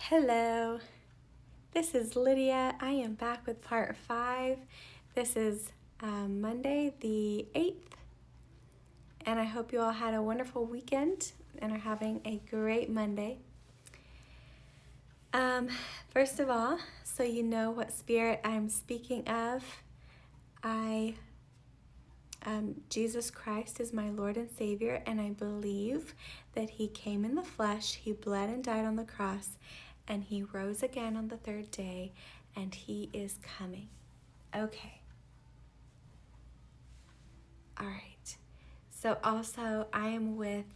Hello, this is Lydia. I am back with part 5. This is Monday the 8th, and I hope you all had a wonderful weekend and are having a great Monday. First of all, so you know what spirit I'm speaking of, Jesus Christ is my Lord and Savior, and I believe that He came in the flesh, He bled and died on the cross, and He rose again on the third day, and He is coming. Okay. All right. So also, I am with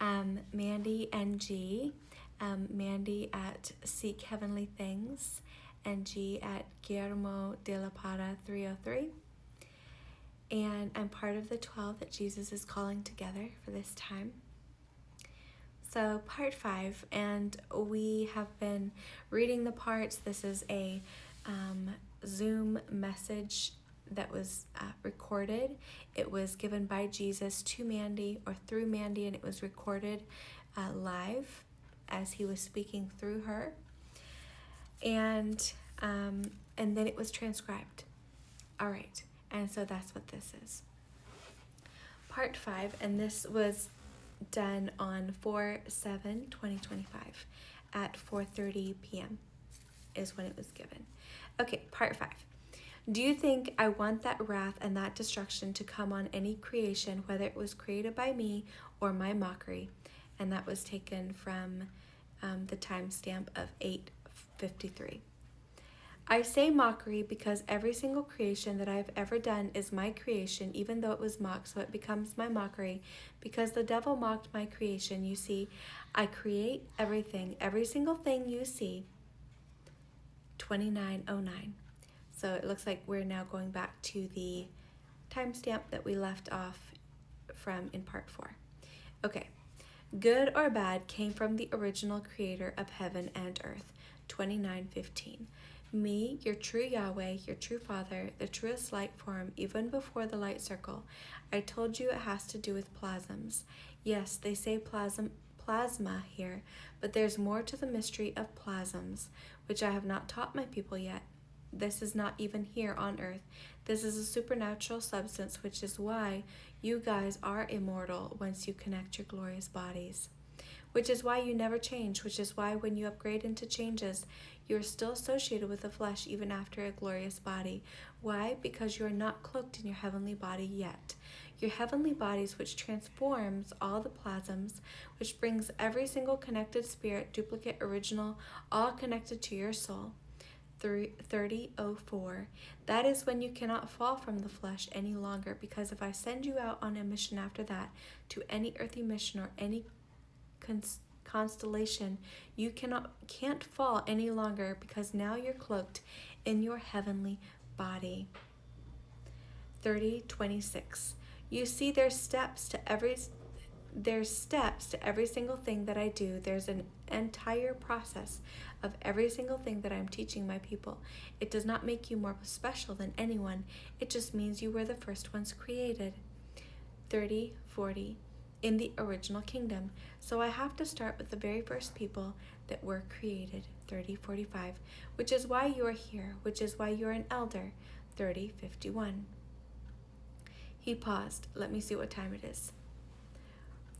Mandi and G. Mandi at Seek Heavenly Things, and G at Guillermo de la Parra 303. And I'm part of the 12 that Jesus is calling together for this time. So part 5, and we have been reading the parts. This is a Zoom message that was recorded. It was given by Jesus to Mandi or through Mandi, and it was recorded live as he was speaking through her. And then it was transcribed. All right. And so that's what this is. Part 5, and this was done on 4/7/2025 at 4:30 p.m. is when it was given. Okay, part 5. Do you think I want that wrath and that destruction to come on any creation, whether it was created by me or my mockery? And that was taken from the timestamp of 8:53. I say mockery because every single creation that I've ever done is my creation, even though it was mocked, so it becomes my mockery. Because the devil mocked my creation, you see, I create everything, every single thing you see. 2909. So it looks like we're now going back to the timestamp that we left off from in part 4. Okay. Good or bad came from the original creator of heaven and earth. 2915. Me, your true Yahweh, your true Father, the truest light form, even before the light circle. I told you it has to do with plasms. Yes, they say plasma here, but there's more to the mystery of plasms, which I have not taught my people yet. This is not even here on earth. This is a supernatural substance, which is why you guys are immortal once you connect your glorious bodies. Which is why you never change, which is why when you upgrade into changes, you are still associated with the flesh even after a glorious body. Why? Because you are not cloaked in your heavenly body yet. Your heavenly bodies, which transforms all the plasms, which brings every single connected spirit, duplicate, original, all connected to your soul. 30:04. That is when you cannot fall from the flesh any longer, because if I send you out on a mission after that, to any earthly mission or any constellation, you can't fall any longer, because now you're cloaked in your heavenly body. 30:26. You see, there's steps to every single thing that I do. There's an entire process of every single thing that I'm teaching my people. It does not make you more special than anyone. It just means you were the first ones created. 30:40. In the original kingdom. So I have to start with the very first people that were created. 30:45. Which is why you are here, which is why you're an elder. 30:51. He paused. Let me see what time it is.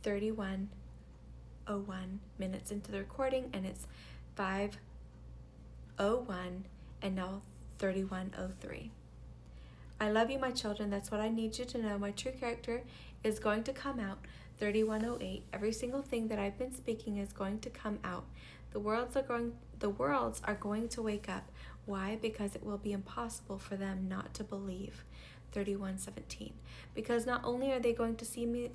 31:01 minutes into the recording, and it's 5:01 and now 31:03. I love you, my children. That's what I need you to know. My true character is going to come out. 31:08. Every single thing that I've been speaking is going to come out. The worlds are going to wake up. Why? Because it will be impossible for them not to believe. 31:17. Because not only are they going to see me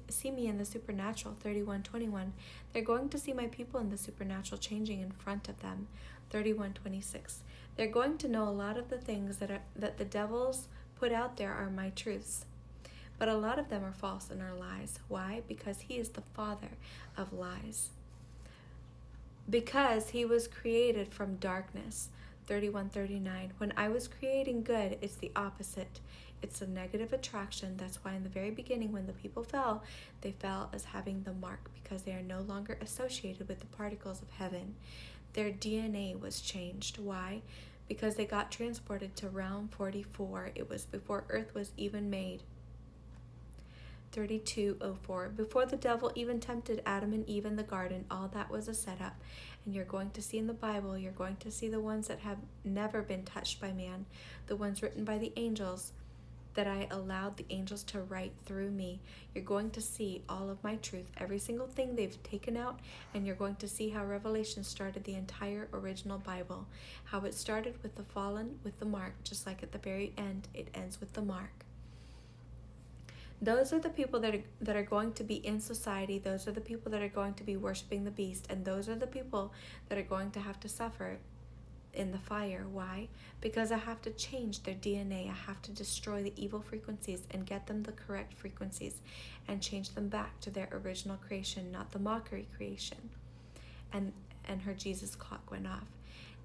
in the supernatural. 31:21. They're going to see my people in the supernatural changing in front of them. 31:26. They're going to know a lot of the things that the devils put out there are my truths. But a lot of them are false and are lies. Why? Because he is the father of lies. Because he was created from darkness. 31:39. When I was creating good, it's the opposite. It's a negative attraction. That's why in the very beginning, when the people fell, they fell as having the mark, because they are no longer associated with the particles of heaven. Their DNA was changed. Why? Because they got transported to round 44. It was before Earth was even made. 32:04. Before the devil even tempted Adam and Eve in the garden, all that was a setup. And you're going to see in the Bible, you're going to see the ones that have never been touched by man, the ones written by the angels, that I allowed the angels to write through me. You're going to see all of my truth, every single thing they've taken out, and you're going to see how Revelation started the entire original Bible, how it started with the fallen, with the mark, just like at the very end, it ends with the mark. Those are the people that are going to be in society. Those are the people that are going to be worshiping the beast, and those are the people that are going to have to suffer in the fire. Why? Because I have to change their DNA. I have to destroy the evil frequencies and get them the correct frequencies and change them back to their original creation, not the mockery creation. And her Jesus clock went off.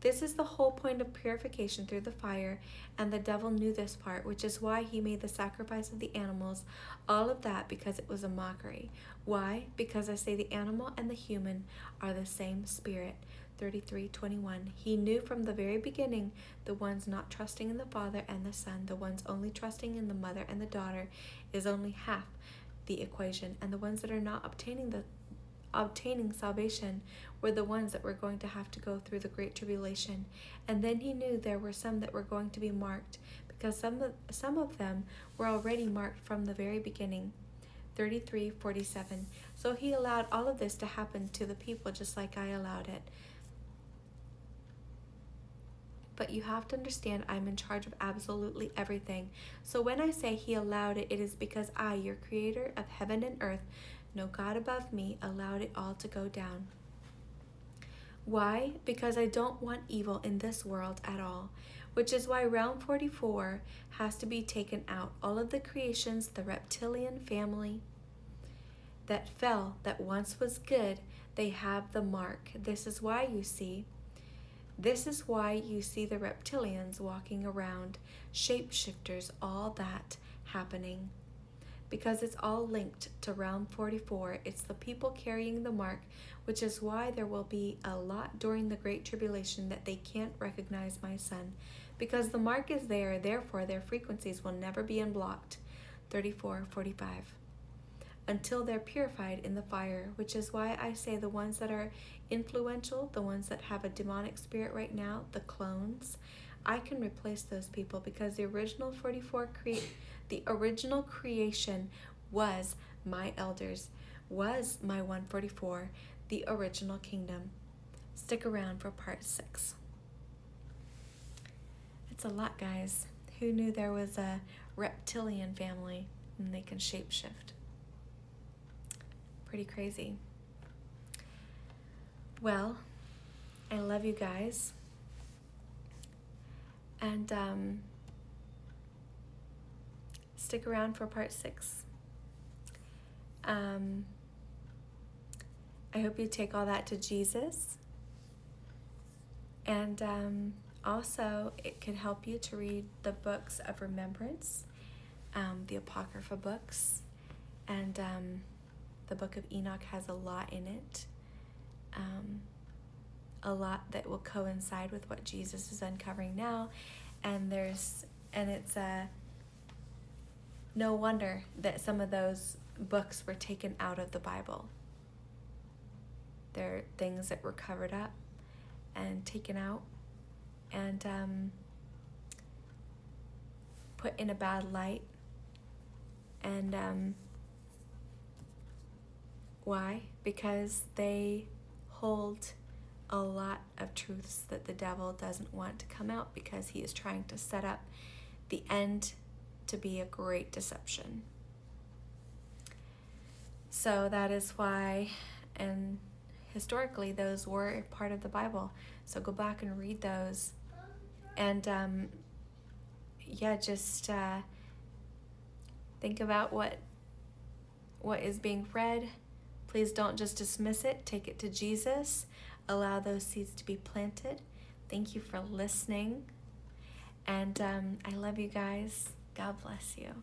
This is the whole point of purification through the fire, and the devil knew this part, which is why he made the sacrifice of the animals, all of that, because it was a mockery. Why? Because I say the animal and the human are the same spirit. 33:21. He knew from the very beginning the ones not trusting in the Father and the Son, the ones only trusting in the mother and the daughter, is only half the equation, and the ones that are not obtaining salvation were the ones that were going to have to go through the great tribulation. And then he knew there were some that were going to be marked, because some of them were already marked from the very beginning. 33:47. So he allowed all of this to happen to the people just like I allowed it. But you have to understand, I'm in charge of absolutely everything. So when I say he allowed it, it is because I, your creator of heaven and earth, no God above me, allowed it all to go down. Why? Because I don't want evil in this world at all, which is why round 44 has to be taken out. All of the creations, the reptilian family that fell, that once was good, they have the mark. This is why you see the reptilians walking around, shapeshifters, all that happening. Because it's all linked to round 44. It's the people carrying the mark, which is why there will be a lot during the Great Tribulation that they can't recognize my son. Because the mark is there, therefore their frequencies will never be unblocked. 34:45. Until they're purified in the fire, which is why I say the ones that are influential, the ones that have a demonic spirit right now, the clones, I can replace those people, because the original the original creation was my elders, was my 144, the original kingdom. Stick around for part 6. It's a lot, guys. Who knew there was a reptilian family and they can shapeshift? Pretty crazy. Well, I love you guys. And stick around for part 6. I hope you take all that to Jesus. And also, it could help you to read the books of remembrance, the Apocrypha books, and the book of Enoch has a lot in it, a lot that will coincide with what Jesus is uncovering now, and it's no wonder that some of those books were taken out of the Bible. They're things that were covered up and taken out and put in a bad light. And why? Because they hold a lot of truths that the devil doesn't want to come out, because he is trying to set up the end to be a great deception. So that is why, and historically those were part of the Bible. So go back and read those. And just think about what is being read. Please don't just dismiss it. Take it to Jesus. Allow those seeds to be planted. Thank you for listening. And I love you guys. God bless you.